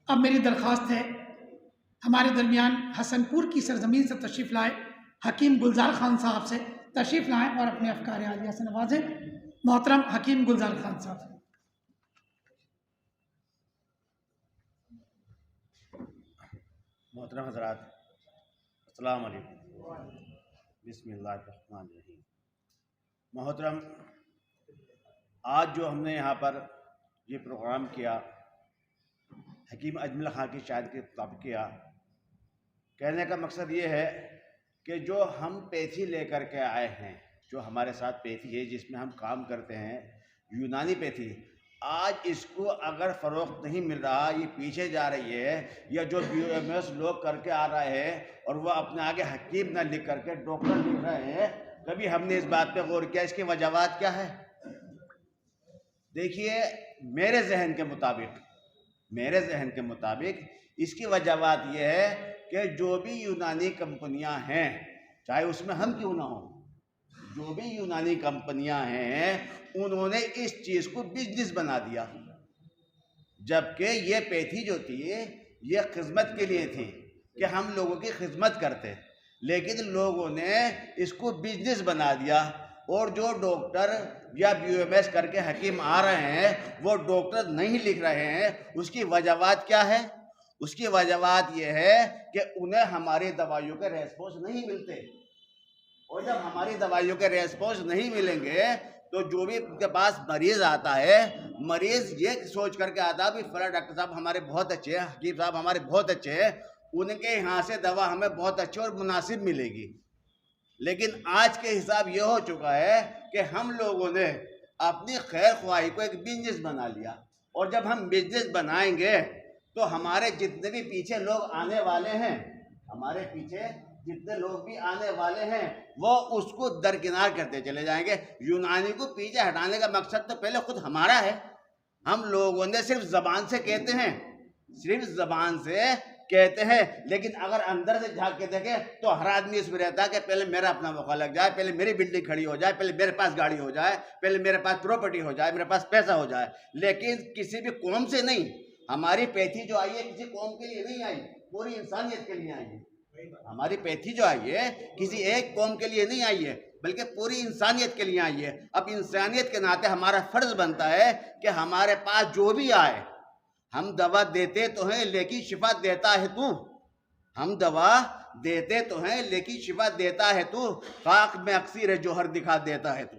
اب میری درخواست ہے ہمارے درمیان حسن پور کی سرزمین سے تشریف لائے حکیم گلزار خان صاحب سے تشریف لائیں اور اپنے افکار عالیہ سے نوازیں۔ محترم حکیم گلزار خان صاحب۔ محترم حضرات، السلام علیکم۔ بسم اللہ الرحمن الرحیم۔ محترم، آج جو ہم نے یہاں پر یہ پروگرام کیا، حکیم اجمل خان کی شاعری کے مطابق کیا، کہنے کا مقصد یہ ہے کہ جو ہم پیتھی لے کر کے آئے ہیں، جو ہمارے ساتھ پیتھی ہے جس میں ہم کام کرتے ہیں، یونانی پیتھی، آج اس کو اگر فروغ نہیں مل رہا، یہ پیچھے جا رہی ہے، یا جو BOMS لوگ کر کے آ رہے ہیں اور وہ اپنے آگے حکیم نہ لکھ کر کے ڈاکٹر لکھ رہے ہیں، کبھی ہم نے اس بات پہ غور کیا اس کی وجوہات کیا ہے؟ دیکھیے، میرے ذہن کے مطابق اس کی وجوہات یہ ہے کہ جو بھی یونانی کمپنیاں ہیں، چاہے اس میں ہم کیوں نہ ہوں، جو بھی یونانی کمپنیاں ہیں انہوں نے اس چیز کو بزنس بنا دیا، جبکہ یہ پیتھی جو تھی یہ خدمت کے لیے تھی کہ ہم لوگوں کی خدمت کرتے، لیکن لوگوں نے اس کو بزنس بنا دیا، اور جو ڈاکٹر یا BOMS کر کے حکیم آ رہے ہیں وہ ڈاکٹر نہیں لکھ رہے ہیں۔ اس کی وجوہات کیا ہے؟ اس کی وجوہات یہ ہے کہ انہیں ہماری دوائیوں کے ریسپانس نہیں ملتے، اور جب ہماری دوائیوں کے ریسپانس نہیں ملیں گے تو جو بھی ان کے پاس مریض آتا ہے، مریض یہ سوچ کر کے آتا ہے کہ فلاں ڈاکٹر صاحب ہمارے بہت اچھے ہیں، حکیم صاحب ہمارے بہت اچھے ہیں، ان کے یہاں سے دوا ہمیں بہت اچھی اور مناسب ملے گی۔ لیکن آج کے حساب یہ ہو چکا ہے کہ ہم لوگوں نے اپنی خیر خواہی کو ایک بزنس بنا لیا، اور جب ہم بزنس بنائیں گے تو ہمارے جتنے بھی پیچھے لوگ آنے والے ہیں، ہمارے پیچھے جتنے لوگ بھی آنے والے ہیں وہ اس کو درکنار کرتے چلے جائیں گے۔ یونانی کو پیچھے ہٹانے کا مقصد تو پہلے خود ہمارا ہے۔ ہم لوگوں نے صرف زبان سے کہتے ہیں، لیکن اگر اندر سے جھانک کے دیکھیں تو ہر آدمی اس میں رہتا ہے کہ پہلے میرا اپنا موقع لگ جائے، پہلے میری بلڈنگ کھڑی ہو جائے، پہلے میرے پاس گاڑی ہو جائے، پہلے میرے پاس پراپرٹی ہو جائے، میرے پاس پیسہ ہو جائے۔ لیکن کسی بھی قوم سے نہیں، ہماری پیتھی جو آئی ہے کسی قوم کے لیے نہیں آئی، پوری انسانیت کے لیے آئی ہے۔ ہماری پیتھی جو آئی ہے کسی ایک قوم کے لیے نہیں آئی ہے بلکہ پوری انسانیت کے لیے آئی ہے۔ اب انسانیت کے ناطے ہمارا فرض بنتا ہے کہ ہمارے پاس جو بھی آئے، ہم دوا دیتے تو ہیں لیکن شفا دیتا ہے تو، ہم دوا دیتے تو ہیں لیکن شفا دیتا ہے تو، خاک میں اکسیر جوہر دکھا دیتا ہے تو،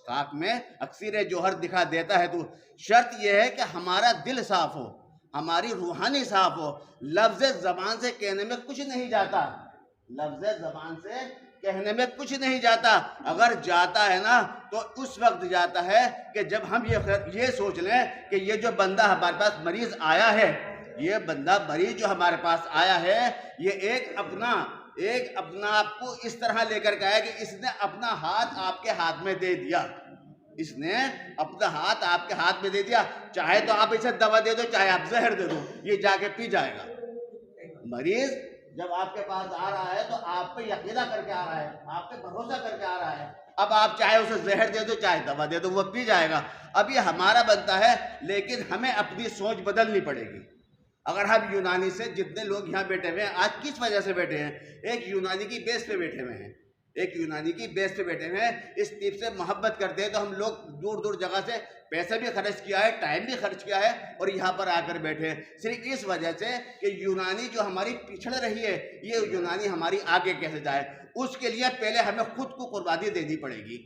خاک میں اکسیر جوہر دکھا دیتا ہے تو۔ شرط یہ ہے کہ ہمارا دل صاف ہو، ہماری روحانی صاف ہو۔ لفظ زبان سے کہنے میں کچھ نہیں جاتا، لفظ زبان سے کہنے میں کچھ نہیں جاتا، اگر جاتا ہے نا تو اس وقت جاتا ہے کہ جب ہم یہ سوچ لیں کہ یہ جو بندہ ہمارے پاس مریض آیا ہے، یہ بندہ مریض جو ہمارے پاس آیا ہے، یہ ایک اپنا آپ کو اس طرح لے کر کے آیا کہ اس نے اپنا ہاتھ آپ کے ہاتھ میں دے دیا، اس نے اپنا ہاتھ آپ کے ہاتھ میں دے دیا۔ چاہے تو آپ اسے دوا دے دو، چاہے آپ زہر دے دو، یہ جا کے پی جائے گا۔ مریض جب آپ کے پاس آ رہا ہے تو آپ پہ یقینہ کر کے آ رہا ہے، آپ پہ بھروسہ کر کے آ رہا ہے۔ اب آپ چاہے اسے زہر دے دو، چاہے دوا دے دو، وہ پی جائے گا۔ اب یہ ہمارا بنتا ہے، لیکن ہمیں اپنی سوچ بدلنی پڑے گی۔ اگر ہم یونانی سے جتنے لوگ یہاں بیٹھے ہوئے ہیں، آج کس وجہ سے بیٹھے ہیں؟ ایک یونانی کی بیس پہ بیٹھے ہوئے ہیں، اس طب سے محبت کرتے ہیں، تو ہم لوگ دور دور جگہ سے پیسہ بھی خرچ کیا ہے، ٹائم بھی خرچ کیا ہے، اور یہاں پر آ کر بیٹھے ہیں صرف اس وجہ سے کہ یونانی جو ہماری پچھڑ رہی ہے، یہ یونانی ہماری آگے کیسے جائے۔ اس کے لیے پہلے ہمیں خود کو قربانی دینی پڑے گی،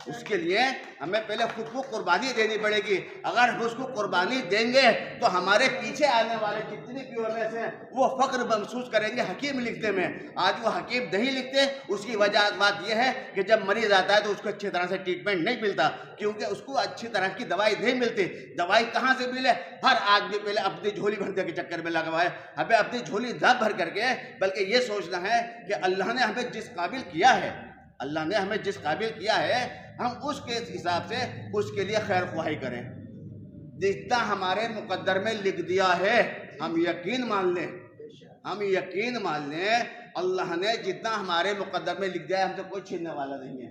اس کے لیے ہمیں پہلے خود کو قربانی دینی پڑے گی۔ اگر ہم اس کو قربانی دیں گے تو ہمارے پیچھے آنے والے جتنے BOMS ہیں وہ فخر محسوس کریں گے حکیم لکھتے میں۔ آج وہ حکیم نہیں لکھتے، اس کی وجہ بات یہ ہے کہ جب مریض آتا ہے تو اس کو اچھی طرح سے ٹریٹمنٹ نہیں ملتا، کیونکہ اس کو اچھی طرح کی دوائی نہیں ملتی۔ دوائی کہاں سے ملے؟ ہر آدمی پہلے اپنی جھولی بھرنے کے چکر میں لگا ہوا ہے۔ ہمیں اپنی جھولی نہ بھر کر کے بلکہ یہ سوچنا ہے کہ اللہ نے ہمیں جس قابل کیا ہے، ہم اس کے حساب سے اس کے لیے خیر خواہی کریں۔ جتنا ہمارے مقدر میں لکھ دیا ہے ہم یقین مان لیں، اللہ نے جتنا ہمارے مقدر میں لکھ دیا ہے ہم سے کوئی چھیننے والا نہیں ہے۔